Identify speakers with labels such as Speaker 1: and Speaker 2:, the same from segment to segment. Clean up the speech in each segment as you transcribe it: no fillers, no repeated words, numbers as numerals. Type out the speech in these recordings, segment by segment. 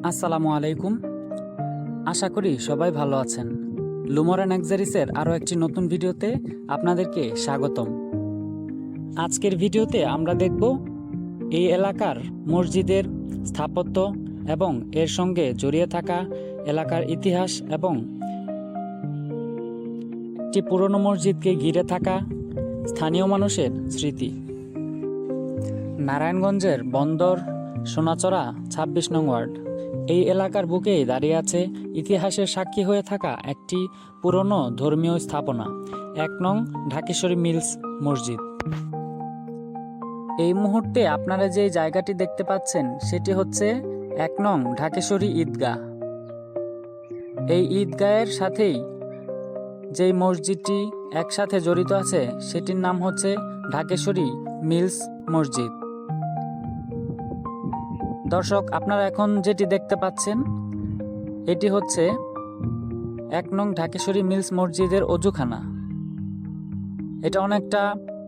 Speaker 1: আসসালামু আলাইকুম। আশা করি সবাই ভালো আছেন। লুমরা নাক্সারিসের আরও একটি নতুন ভিডিওতে আপনাদেরকে স্বাগতম। আজকের ভিডিওতে আমরা দেখব এই এলাকার মসজিদের স্থাপত্য এবং এর সঙ্গে জড়িয়ে থাকা এলাকার ইতিহাস এবং একটি পুরনো মসজিদকে ঘিরে থাকা স্থানীয় মানুষের স্মৃতি। নারায়ণগঞ্জের বন্দর সোনাচড়া ২৬ নং ওয়ার্ড এই এলাকার বুকেই দাঁড়িয়ে আছে ইতিহাসের সাক্ষী হয়ে থাকা একটি পুরনো ধর্মীয় স্থাপনা, ১ নং ঢাকেশ্বরী মিলস মসজিদ। এই মুহূর্তে আপনারা যে জায়গাটি দেখতে পাচ্ছেন সেটি হচ্ছে ১ নং ঢাকেশ্বরী ঈদগাহ। এই ঈদগাহের সাথেই যেই মসজিদটি একসাথে জড়িত আছে সেটির নাম হচ্ছে ঢাকেশ্বরী মিলস মসজিদ। দর্শক, আপনারা এখন যেটি দেখতে পাচ্ছেন এটি হচ্ছে ১ নং ঢাকেশ্বরী মিলস মসজিদের অজুখানা। এটা অনেকটা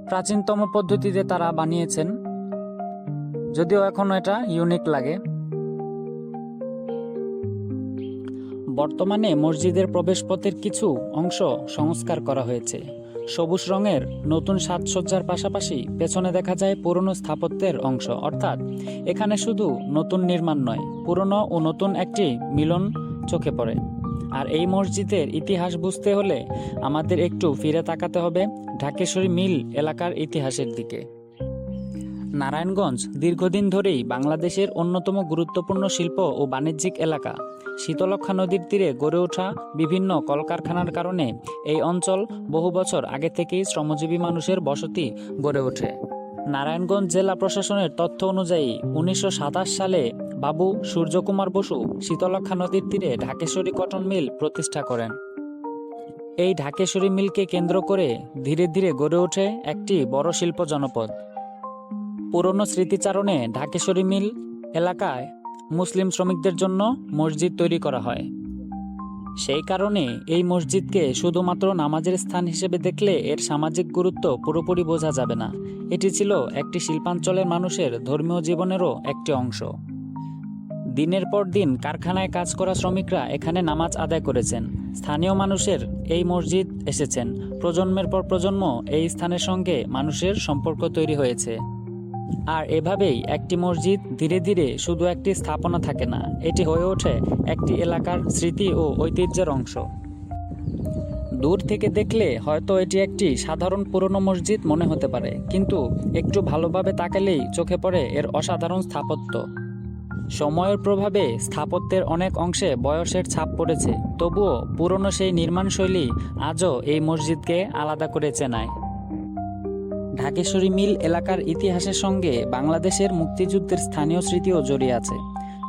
Speaker 1: প্রাচীনতম পদ্ধতিতে তারা বানিয়েছেন, যদিও এখন এটা ইউনিক লাগে। বর্তমানে মসজিদের প্রবেশপথের কিছু অংশ সংস্কার করা হয়েছে। সবুজ রঙের নতুন সাজসজ্জার পাশাপাশি পেছনে দেখা যায় পুরনো স্থাপত্যের অংশ, অর্থাৎ এখানে শুধু নতুন নির্মাণ নয়, পুরনো ও নতুন একটি মিলন চোখে পড়ে। আর এই মসজিদের ইতিহাস বুঝতে হলে আমাদের একটু ফিরে তাকাতে হবে ঢাকেশ্বরী মিল এলাকার ইতিহাসের দিকে। নারায়ণগঞ্জ দীর্ঘদিন ধরেই বাংলাদেশের অন্যতম গুরুত্বপূর্ণ শিল্প ও বাণিজ্যিক এলাকা। শীতলক্ষ্যা নদীর তীরে গড়ে ওঠা বিভিন্ন কলকারখানার কারণে এই অঞ্চল বহু বছর আগে থেকেই শ্রমজীবী মানুষের বসতি গড়ে ওঠে। নারায়ণগঞ্জ জেলা প্রশাসনের তথ্য অনুযায়ী ১৯২৭ সালে বাবু সূর্যকুমার বসু শীতলক্ষ্যা নদীর তীরে ঢাকেশ্বরী কটন মিল প্রতিষ্ঠা করেন। এই ঢাকেশ্বরী মিলকে কেন্দ্র করে ধীরে ধীরে গড়ে ওঠে একটি বড় শিল্প জনপদ। পুরনো স্মৃতিচারণে ঢাকেশ্বরী মিল এলাকায় মুসলিম শ্রমিকদের জন্য মসজিদ তৈরি করা হয়। সেই কারণে এই মসজিদকে শুধুমাত্র নামাজের স্থান হিসেবে দেখলে এর সামাজিক গুরুত্ব পুরোপুরি বোঝা যাবে না। এটি ছিল একটি শিল্পাঞ্চলের মানুষের ধর্মীয় জীবনেরও একটি অংশ। দিনের পর দিন কারখানায় কাজ করা শ্রমিকরা এখানে নামাজ আদায় করেছেন। স্থানীয় মানুষের এই মসজিদ এসেছেন। প্রজন্মের পর প্রজন্ম এই স্থানের সঙ্গে মানুষের সম্পর্ক তৈরি হয়েছে। আর এভাবেই একটি মসজিদ ধীরে ধীরে শুধু একটি স্থাপনা থাকে না, এটি হয়ে ওঠে একটি এলাকার স্মৃতি ও ঐতিহ্যের অংশ। দূর থেকে দেখলে হয়তো এটি একটি সাধারণ পুরনো মসজিদ মনে হতে পারে, কিন্তু একটু ভালোভাবে তাকালেই চোখে পড়ে এর অসাধারণ স্থাপত্য। সময়ের প্রভাবে স্থাপত্যের অনেক অংশে বয়সের ছাপ পড়েছে, তবুও পুরনো সেই নির্মাণশৈলী আজও এই মসজিদকে আলাদা করে চেনায়। ঢাকেশ্বরী মিল এলাকার ইতিহাসের সঙ্গে বাংলাদেশের মুক্তিযুদ্ধের স্থানীয় স্মৃতিও জড়িয়ে আছে।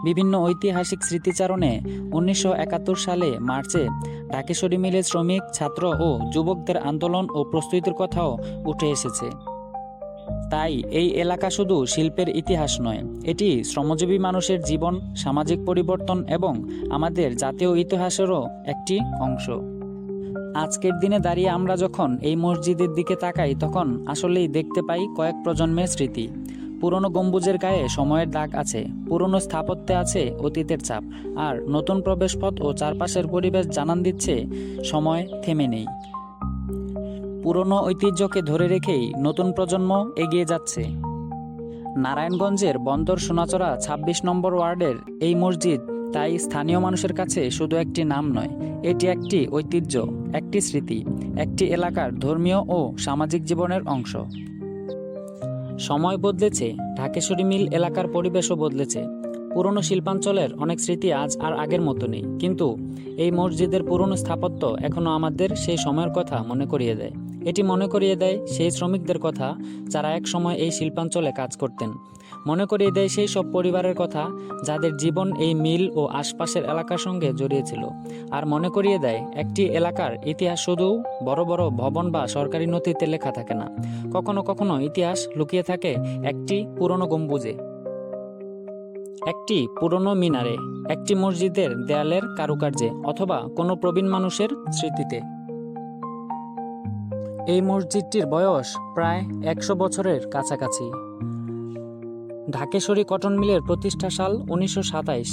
Speaker 1: বিভিন্ন ঐতিহাসিক স্মৃতিচারণে ১৯৭১ সালে মার্চে ঢাকেশ্বরী মিলের শ্রমিক, ছাত্র ও যুবকদের আন্দোলন ও প্রস্তুতির কথাও উঠে এসেছে। তাই এই এলাকা শুধু শিল্পের ইতিহাস নয়, এটি শ্রমজীবী মানুষের জীবন, সামাজিক পরিবর্তন এবং আমাদের জাতীয় ইতিহাসেরও একটি অংশ। আজকের দিনে দাঁড়িয়ে আমরা যখন এই মসজিদের দিকে তাকাই তখন আসলেই দেখতে পাই কয়েক প্রজন্মের স্মৃতি। পুরনো গম্বুজের গায়ে সময়ের দাগ আছে, পুরনো স্থাপত্যে আছে অতীতের ছাপ, আর নতুন প্রবেশপথ ও চারপাশের পরিবেশ জানান দিচ্ছে সময় থেমে নেই। পুরনো ঐতিহ্যকে ধরে রেখেই নতুন প্রজন্ম এগিয়ে যাচ্ছে। নারায়ণগঞ্জের বন্দর সোনাচড়া ২৬ নম্বর ওয়ার্ডের এই মসজিদ তাই স্থানীয় মানুষের কাছে শুধু একটি নাম নয়, এটি একটি ঐতিহ্য, একটি স্মৃতি, একটি এলাকার ধর্মীয় ও সামাজিক জীবনের অংশ। সময় বদলেছে, ঢাকেশ্বরী মিল এলাকার পরিবেশও বদলেছে। পুরনো শিল্পাঞ্চলের অনেক স্মৃতি আজ আর আগের মতো নেই, কিন্তু এই মসজিদের পুরনো স্থাপত্য এখনও আমাদের সেই সময়ের কথা মনে করিয়ে দেয়। এটি মনে করিয়ে দেয় সেই শ্রমিকদের কথা যারা এক সময় এই শিল্পাঞ্চলে কাজ করতেন। মনে করিয়ে দেয় সেই সব পরিবারের কথা যাদের জীবন এই মিল ও আশপাশের এলাকার সঙ্গে জড়িয়েছিল। আর মনে করিয়ে দেয় একটি এলাকার ইতিহাস শুধু বড় বড় ভবন বা সরকারি নথিতে লেখা থাকে না, কখনো কখনো ইতিহাস লুকিয়ে থাকে একটি পুরনো গম্বুজে, একটি পুরনো মিনারে, একটি মসজিদের দেয়ালের কারুকার্যে, অথবা কোনো প্রবীণ মানুষের স্মৃতিতে। এই মসজিদটির বয়স প্রায় ১০০ বছরের কাছাকাছি। ঢাকেশ্বরী কটন মিলের প্রতিষ্ঠা সাল ১৯২৭।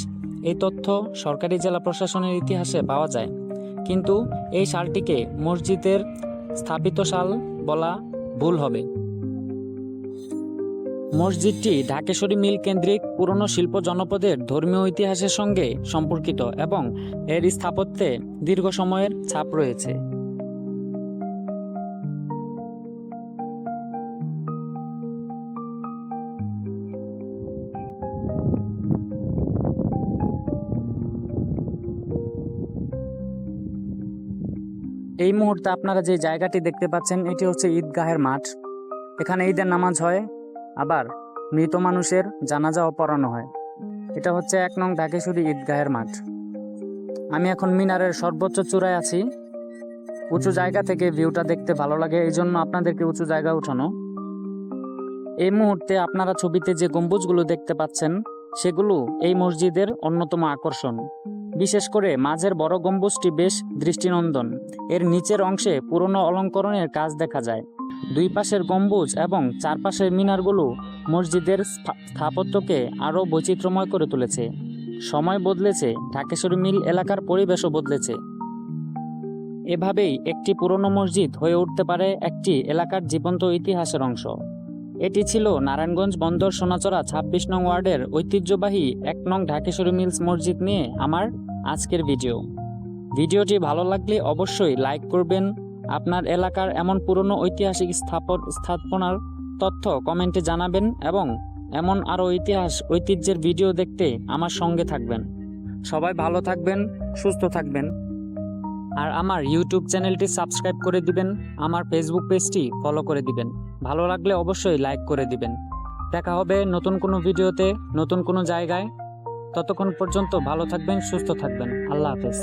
Speaker 1: এই তথ্য সরকারি জেলা প্রশাসনের ইতিহাসে পাওয়া যায়, কিন্তু এই সালটিকে মসজিদের স্থাপিত সাল বলা ভুল হবে। মসজিদটি ঢাকেশ্বরী মিল কেন্দ্রিক পুরনো শিল্প জনপদের ধর্মীয় ইতিহাসের সঙ্গে সম্পর্কিত এবং এর স্থাপত্যে দীর্ঘ সময়ের ছাপ রয়েছে। এই মুহূর্তে আপনারা যে জায়গাটি দেখতে পাচ্ছেন এটি হচ্ছে ঈদগাহের মাঠ। এখানে ঈদের নামাজ হয়, আবার মৃত মানুষের জানাজাও পড়ানো হয়। এটা হচ্ছে 1 নং ঢাকেশ্বরী ঈদগাহের মাঠ। আমি এখন মিনারের সর্বোচ্চ চূড়ায় আছি। উঁচু জায়গা থেকে ভিউটা দেখতে ভালো লাগে, এই জন্য আপনাদেরকে উঁচু জায়গা উঠানো। এই মুহূর্তে আপনারা ছবিতে যে গম্বুজগুলো দেখতে পাচ্ছেন সেগুলো এই মসজিদের অন্যতম আকর্ষণ। বিশেষ করে মাঝের বড় গম্বুজটি বেশ দৃষ্টিনন্দন। এর নিচের অংশে পুরনো অলঙ্করণের কাজ দেখা যায়। দুই পাশের গম্বুজ এবং চারপাশের মিনারগুলো মসজিদের স্থাপত্যকে আরও বৈচিত্র্যময় করে তুলেছে। সময় বদলেছে, ঢাকেশ্বরী মিল এলাকার পরিবেশও বদলেছে। এভাবেই একটি পুরনো মসজিদ হয়ে উঠতে পারে একটি এলাকার জীবন্ত ইতিহাসের অংশ। এটি ছিল নারায়ণগঞ্জ বন্দর সোনাচড়া 26 নং ওয়ার্ডের ঐতিহ্যবাহী 1 নং ঢাকেশ্বরী মিলস মসজিদ নিয়ে আমার আজকের ভিডিওটি ভালো লাগলে অবশ্যই লাইক করবেন। আপনার এলাকার এমন পুরনো ঐতিহাসিক স্থাপনার তথ্য কমেন্টে জানাবেন এবং এমন আরও ঐতিহ্যের ভিডিও দেখতে আমার সঙ্গে থাকবেন। সবাই ভালো থাকবেন, সুস্থ থাকবেন। আর আমার ইউটিউব চ্যানেলটি সাবস্ক্রাইব করে দিবেন, আমার ফেসবুক পেজটি ফলো করে দিবেন। ভালো লাগলে অবশ্যই লাইক করে দিবেন। দেখা হবে নতুন কোনো ভিডিওতে, নতুন কোনো জায়গায়। ততক্ষণ পর্যন্ত ভালো থাকবেন, সুস্থ থাকবেন। আল্লাহ হাফেজ।